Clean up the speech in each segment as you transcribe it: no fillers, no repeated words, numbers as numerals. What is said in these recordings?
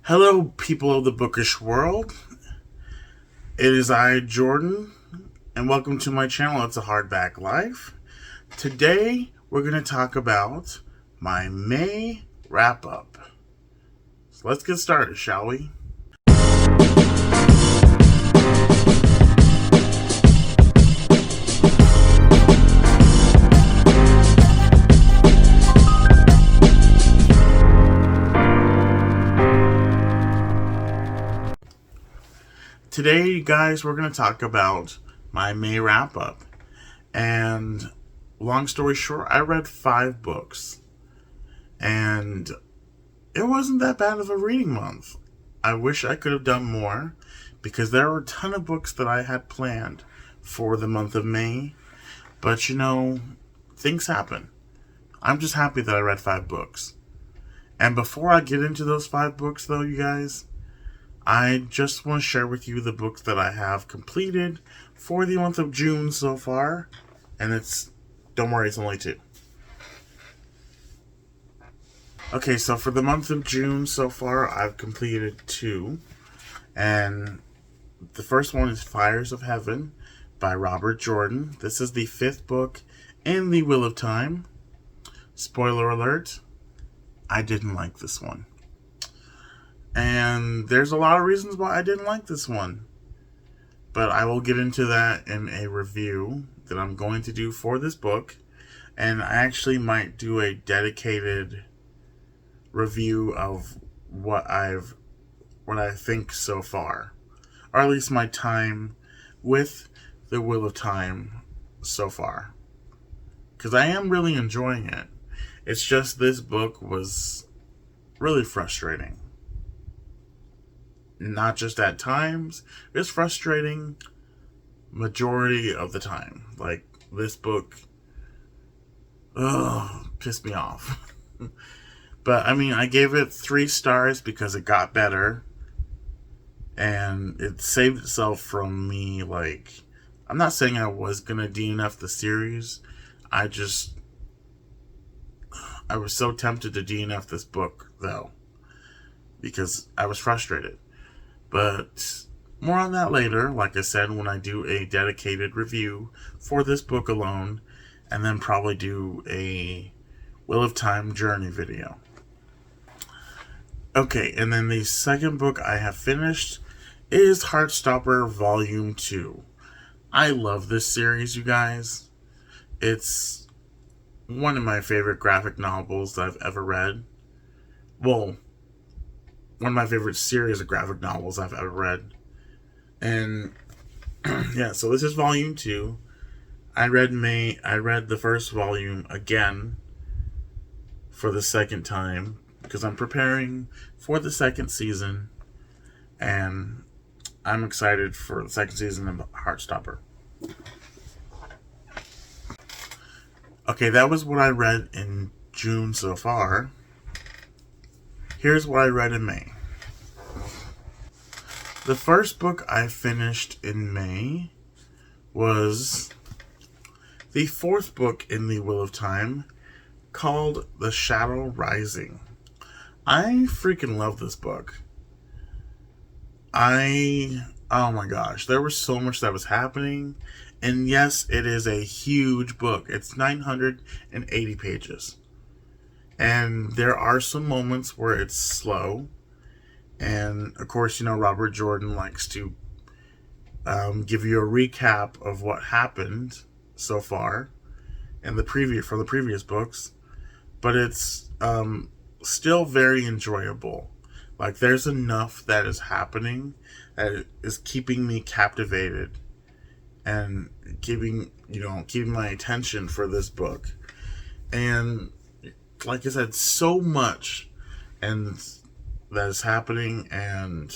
Hello, people of the bookish world. It is I, Jordan, and welcome to my channel. It's a Hardback Life. Today, we're going to talk about my May wrap-up. So let's get started, shall we? Today, you guys, we're going to talk about my May wrap-up. And long story short, I read 5 books. And it wasn't that bad of a reading month. I wish I could have done more because there were a ton of books that I had planned for the month of May. But you know, things happen. I'm just happy that I read 5 books. And before I get into those 5 books, though, you guys, I just want to share with you the books that I have completed for the month of June so far. And don't worry, it's only 2. Okay, so for the month of June so far, I've completed 2. And the first one is Fires of Heaven by Robert Jordan. This is the 5th book in the Wheel of Time. Spoiler alert, I didn't like this one. And there's a lot of reasons why I didn't like this one. But I will get into that in a review that I'm going to do for this book. And I actually might do a dedicated review of what I think so far. Or at least my time with the Wheel of Time so far. Because I am really enjoying it. It's just this book was really frustrating. Not just at times. It's frustrating majority of the time. Like, this book pissed me off. But, I mean, I gave it 3 stars because it got better. And it saved itself from me, like... I'm not saying I was going to DNF the series. I was so tempted to DNF this book, though. Because I was frustrated. But more on that later, like I said, when I do a dedicated review for this book alone, and then probably do a Wheel of Time journey video. Okay, and then the second book I have finished is Heartstopper Volume 2. I love this series, you guys. It's one of my favorite graphic novels I've ever read. Well, one of my favorite series of graphic novels I've ever read. And yeah, so this is volume 2. I read the first volume again for the second time because I'm preparing for the second season, and I'm excited for the second season of Heartstopper. Okay, that was what I read in June so far. Here's what I read in May. The first book I finished in May was the 4th book in the Wheel of Time, called The Shadow Rising. I freaking love this book. Oh my gosh, there was so much that was happening. And yes, it is a huge book. It's 980 pages. And there are some moments where it's slow. And, of course, you know, Robert Jordan likes to give you a recap of what happened so far from the previous books. But it's still very enjoyable. Like, there's enough that is happening that is keeping me captivated and keeping my attention for this book. And like I said, so much and that is happening, and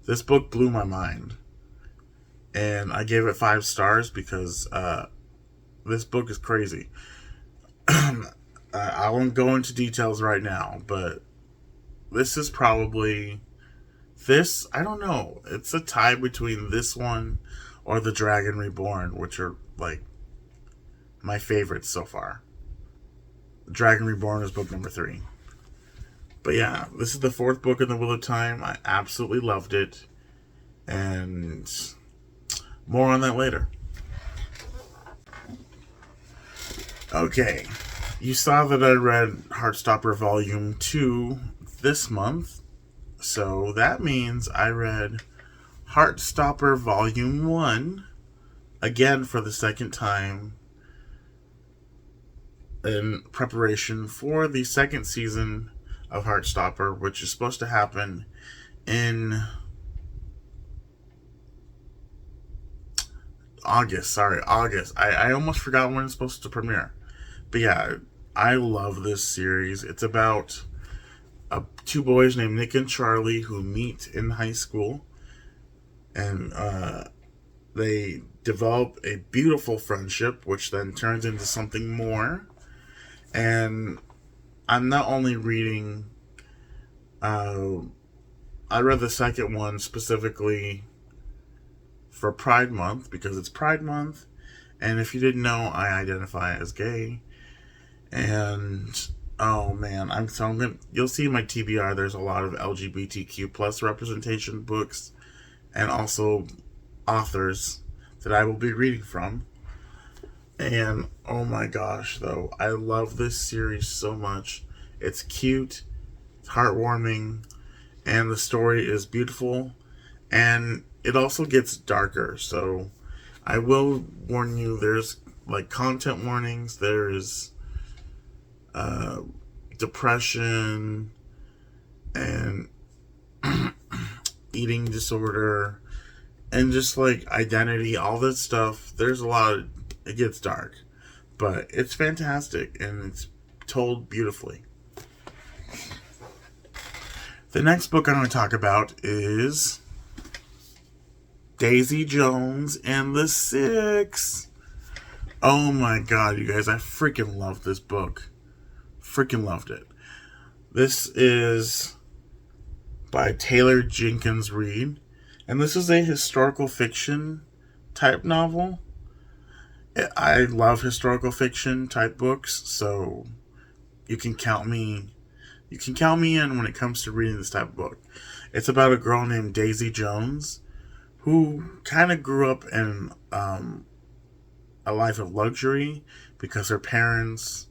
this book blew my mind. And I gave it 5 stars because this book is crazy. I won't go into details right now, but this is probably I don't know. It's a tie between this one or The Dragon Reborn, which are like my favorites so far. The Dragon Reborn is book number 3. But yeah, this is the fourth book in the Wheel of Time. I absolutely loved it. And more on that later. Okay. You saw that I read Heartstopper Volume 2 this month. So that means I read Heartstopper Volume 1 again for the second time in preparation for the second season of Heartstopper, which is supposed to happen in August. Sorry, August. I almost forgot when it's supposed to premiere. But yeah, I love this series. It's about two boys named Nick and Charlie who meet in high school, and they develop a beautiful friendship, which then turns into something more. And I'm not only reading, I read the second one specifically for Pride Month because it's Pride Month, and if you didn't know, I identify as gay. And oh man, you'll see in my TBR there's a lot of LGBTQ plus representation books and also authors that I will be reading from. And oh my gosh, though, I love this series so much. It's cute, it's heartwarming, and the story is beautiful. And it also gets darker, so I will warn you, there's like content warnings, there's depression and eating disorder and just like identity, all that stuff. There's a lot of, it gets dark, but it's fantastic and it's told beautifully. The next book I'm going to talk about is Daisy Jones and the Six. Oh my god, you guys, I freaking love this book. Freaking loved it. This is by Taylor Jenkins Reid, and this is a historical fiction type novel. I love historical fiction type books, so you can count me in when it comes to reading this type of book. It's about a girl named Daisy Jones who kind of grew up in a life of luxury because her parents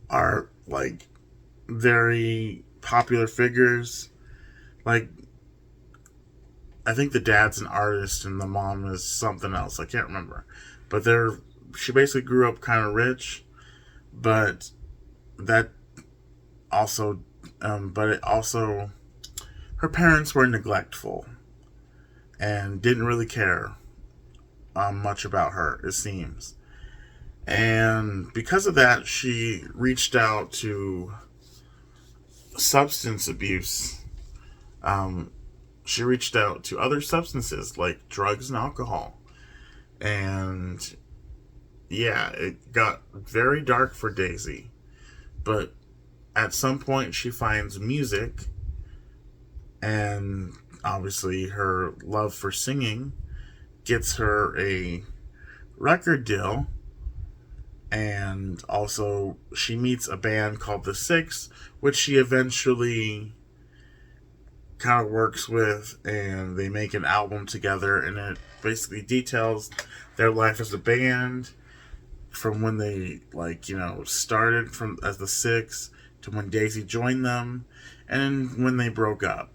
are like very popular figures. Like, I think the dad's an artist and the mom is something else. I can't remember. But she basically grew up kind of rich, but that also, her parents were neglectful and didn't really care much about her, it seems. And because of that, she reached out to substance abuse. She reached out to other substances like drugs and alcohol. And yeah, it got very dark for Daisy. But at some point, she finds music. And obviously, her love for singing gets her a record deal. And also, she meets a band called The Six, which she eventually kind of works with, and they make an album together, and it basically details their life as a band from when they, started from as The Six to when Daisy joined them, and when they broke up.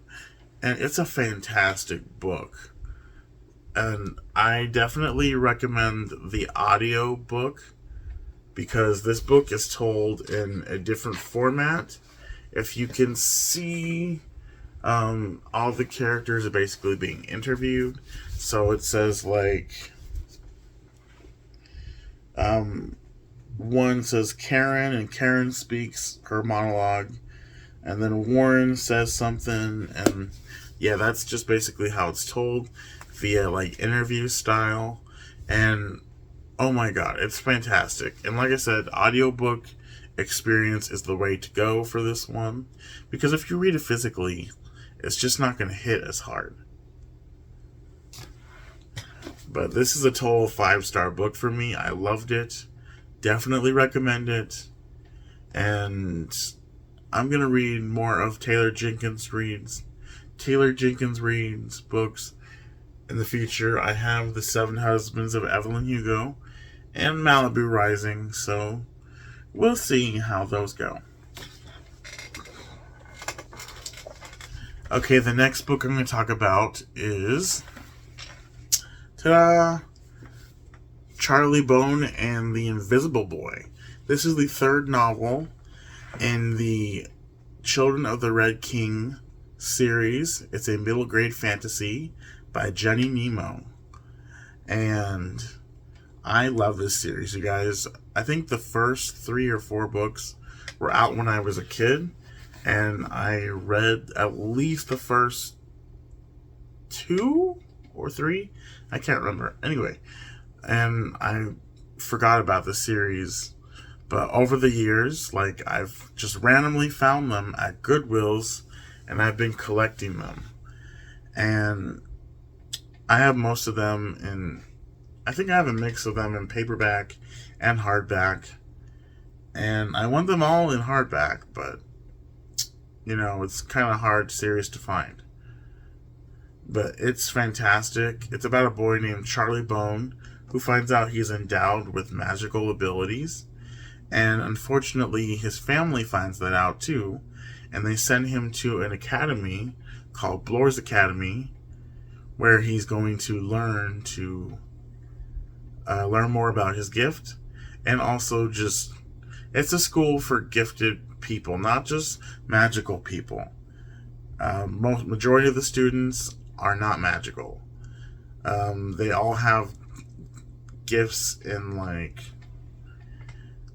And it's a fantastic book. And I definitely recommend the audio book, because this book is told in a different format. If you can see, all the characters are basically being interviewed. So it says one says Karen, and Karen speaks her monologue, and then Warren says something, and yeah, that's just basically how it's told via interview style. And oh my god, it's fantastic. And like I said, audiobook experience is the way to go for this one, because if you read it physically, it's just not going to hit as hard. But this is a total 5-star book for me. I loved it. Definitely recommend it. And I'm going to read more of Taylor Jenkins Reid's books in the future. I have The Seven Husbands of Evelyn Hugo and Malibu Rising, so we'll see how those go. Okay, the next book I'm going to talk about is ta-da! Charlie Bone and the Invisible Boy. This is the third novel in the Children of the Red King series. It's a middle grade fantasy by Jenny Nemo. And I love this series, you guys. I think the first 3 or 4 books were out when I was a kid, and I read at least the first 2 or 3. I can't remember. Anyway, and I forgot about the series. But over the years, like, I've just randomly found them at Goodwills, and I've been collecting them. And I have most of them in, I think I have a mix of them in paperback and hardback. And I want them all in hardback, but, you know, it's kind of hard series to find. But it's fantastic. It's about a boy named Charlie Bone who finds out he's endowed with magical abilities. And unfortunately, his family finds that out too, and they send him to an academy called Bloor's Academy, where he's going to learn more about his gift, and also just, it's a school for gifted people, not just magical people. Majority of the students are not magical. They all have gifts in, like,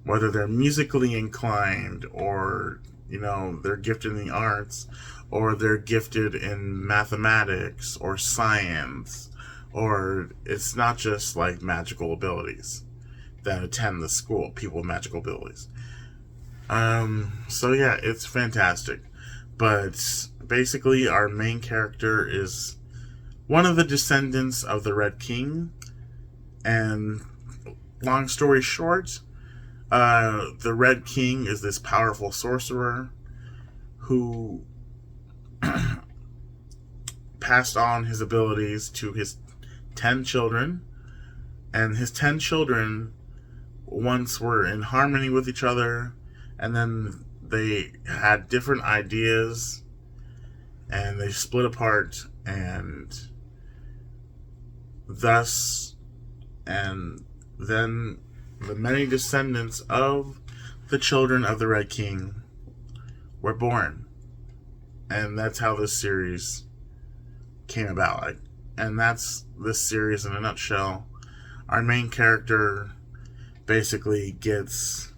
whether they're musically inclined, or, you know, they're gifted in the arts, or they're gifted in mathematics or science, or it's not just like magical abilities that attend the school, people with magical abilities. So yeah, it's fantastic. But basically our main character is one of the descendants of the Red King, and long story short, the Red King is this powerful sorcerer who passed on his abilities to his 10 children, and his 10 children once were in harmony with each other, and then they had different ideas, and they split apart, and thus, and then the many descendants of the children of the Red King were born. And that's how this series came about. And that's this series in a nutshell. Our main character basically gets,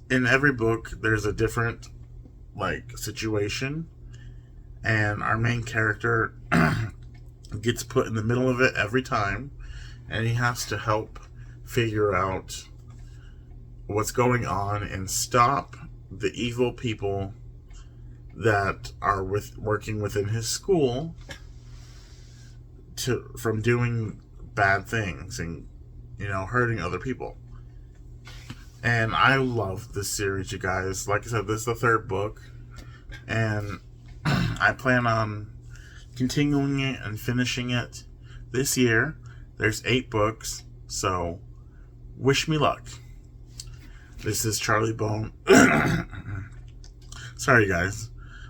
in every book there's a different, like, situation, and our main character gets put in the middle of it every time, and he has to help figure out what's going on and stop the evil people that are working within his school from doing bad things and, you know, hurting other people. And I love this series, you guys. Like I said, this is the 3rd book, and I plan on continuing it and finishing it this year. There's 8 books, so wish me luck. This is Charlie Bone. Sorry, guys.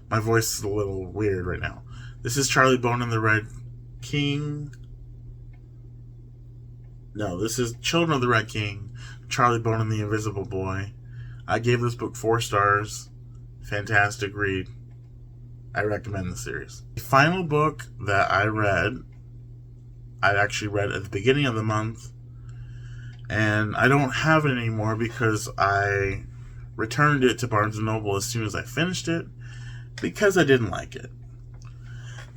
My voice is a little weird right now. This is Charlie Bone and the Red King. No, this is Children of the Red King, Charlie Bone and the Invisible Boy. I gave this book 4 stars. Fantastic read. I recommend the series. The final book that I actually read at the beginning of the month, and I don't have it anymore because I returned it to Barnes & Noble as soon as I finished it because I didn't like it.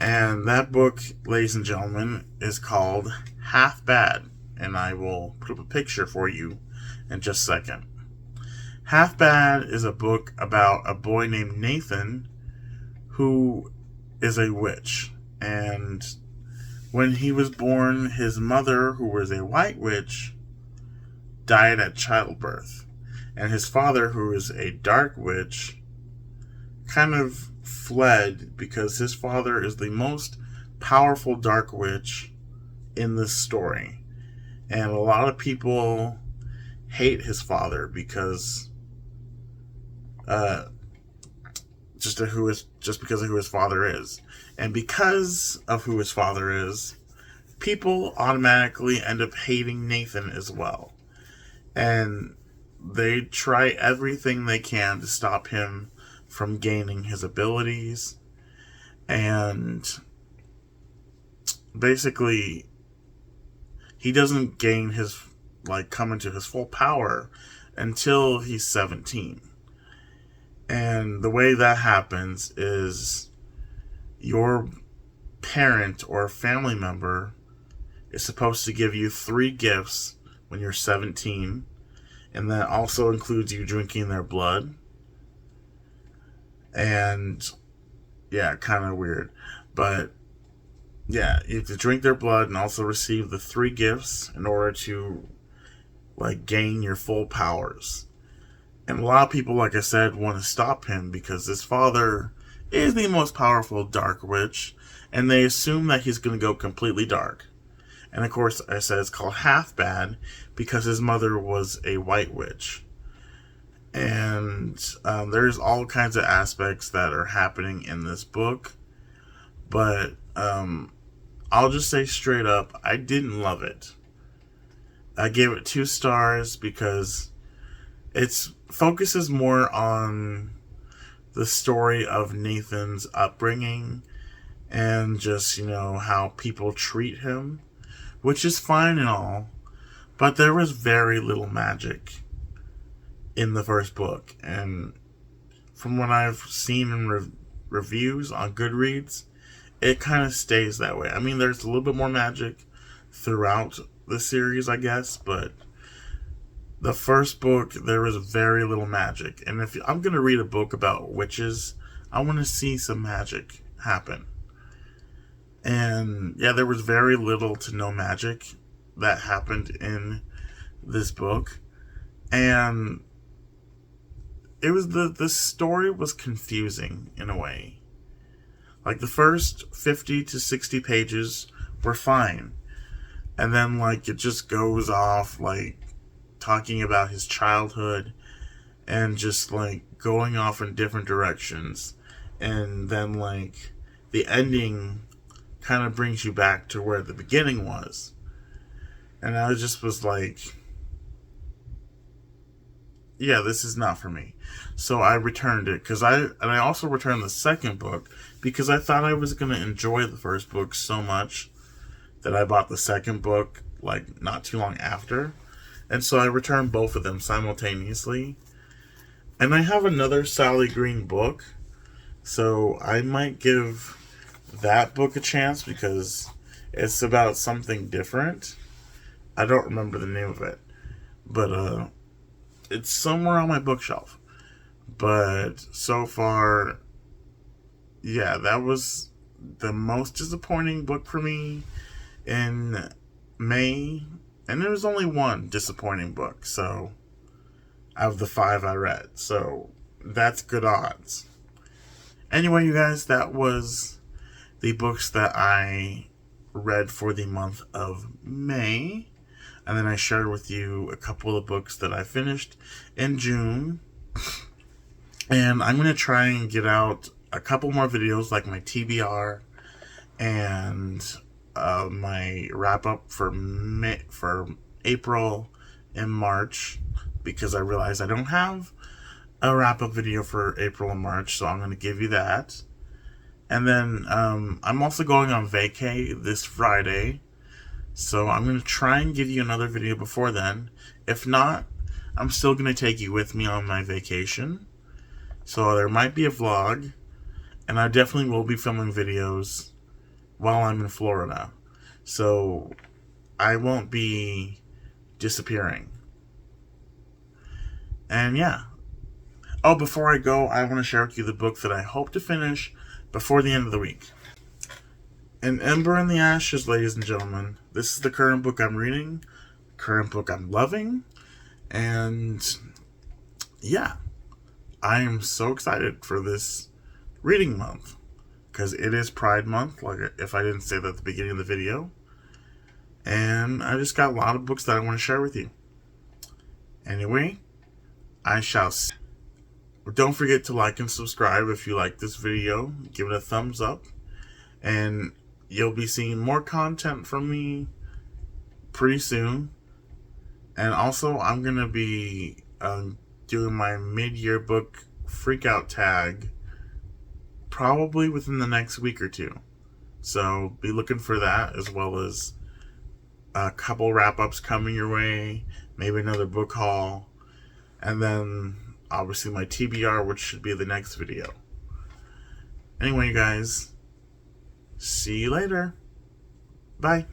And that book, ladies and gentlemen, is called Half Bad, and I will put up a picture for you in just a second. Half Bad is a book about a boy named Nathan who is a witch, and when he was born, his mother, who was a white witch, died at childbirth. And his father, who is a dark witch, kind of fled because his father is the most powerful dark witch in this story. And a lot of people hate his father because just because of who his father is. And because of who his father is, people automatically end up hating Nathan as well. And they try everything they can to stop him from gaining his abilities. And basically, he doesn't come into his full power until he's 17. And the way that happens is your parent or family member is supposed to give you 3 gifts when you're 17, and that also includes you drinking their blood. And yeah, kind of weird, but yeah, you have to drink their blood and also receive the 3 gifts in order to gain your full powers. And a lot of people, like I said, want to stop him because his father is the most powerful dark witch, and they assume that he's going to go completely dark. And of course, I said it's called half bad because his mother was a white witch. And there's all kinds of aspects that are happening in this book. But I'll just say straight up, I didn't love it. I gave it 2 stars because it focuses more on the story of Nathan's upbringing and just, how people treat him, which is fine and all, but there was very little magic in the first book. And from what I've seen in reviews on Goodreads, it kind of stays that way. I mean, there's a little bit more magic throughout the series, I guess, but the first book, there was very little magic. And if I'm going to read a book about witches, I want to see some magic happen. And yeah, there was very little to no magic that happened in this book. And it was the story was confusing in a way. The first 50 to 60 pages were fine. And then it just goes off talking about his childhood and just going off in different directions. And then the ending kind of brings you back to where the beginning was. And I just was yeah, this is not for me. So I returned it I also returned the second book because I thought I was going to enjoy the first book so much that I bought the second book not too long after. And so I returned both of them simultaneously. And I have another Sally Green book, so I might give that book a chance because it's about something different. I don't remember the name of it, but it's somewhere on my bookshelf. But so far, yeah, that was the most disappointing book for me in May. And there was only one disappointing book, so out of the 5 I read. So that's good odds. Anyway, you guys, that was the books that I read for the month of May. And then I shared with you a couple of books that I finished in June. And I'm going to try and get out a couple more videos like my TBR and my wrap up for April and March, because I realized I don't have a wrap up video for April and March, so I'm going to give you that. And then I'm also going on vacay this Friday, so I'm going to try and give you another video before then. If not, I'm still going to take you with me on my vacation, so there might be a vlog, and I definitely will be filming videos while I'm in Florida, so I won't be disappearing. And yeah. Oh, before I go, I want to share with you the book that I hope to finish before the end of the week. An Ember in the Ashes, ladies and gentlemen. This is the current book I'm reading, current book I'm loving, and yeah, I am so excited for this reading month because it is Pride Month, like if I didn't say that at the beginning of the video. And I just got a lot of books that I want to share with you. Anyway, I shall see. Don't forget to like and subscribe if you like this video. Give it a thumbs up. And you'll be seeing more content from me pretty soon. And also, I'm going to be doing my mid-year book freakout tag probably within the next week or two. So be looking for that, as well as a couple wrap-ups coming your way, maybe another book haul, and then obviously my TBR, which should be the next video. Anyway, you guys, see you later. Bye.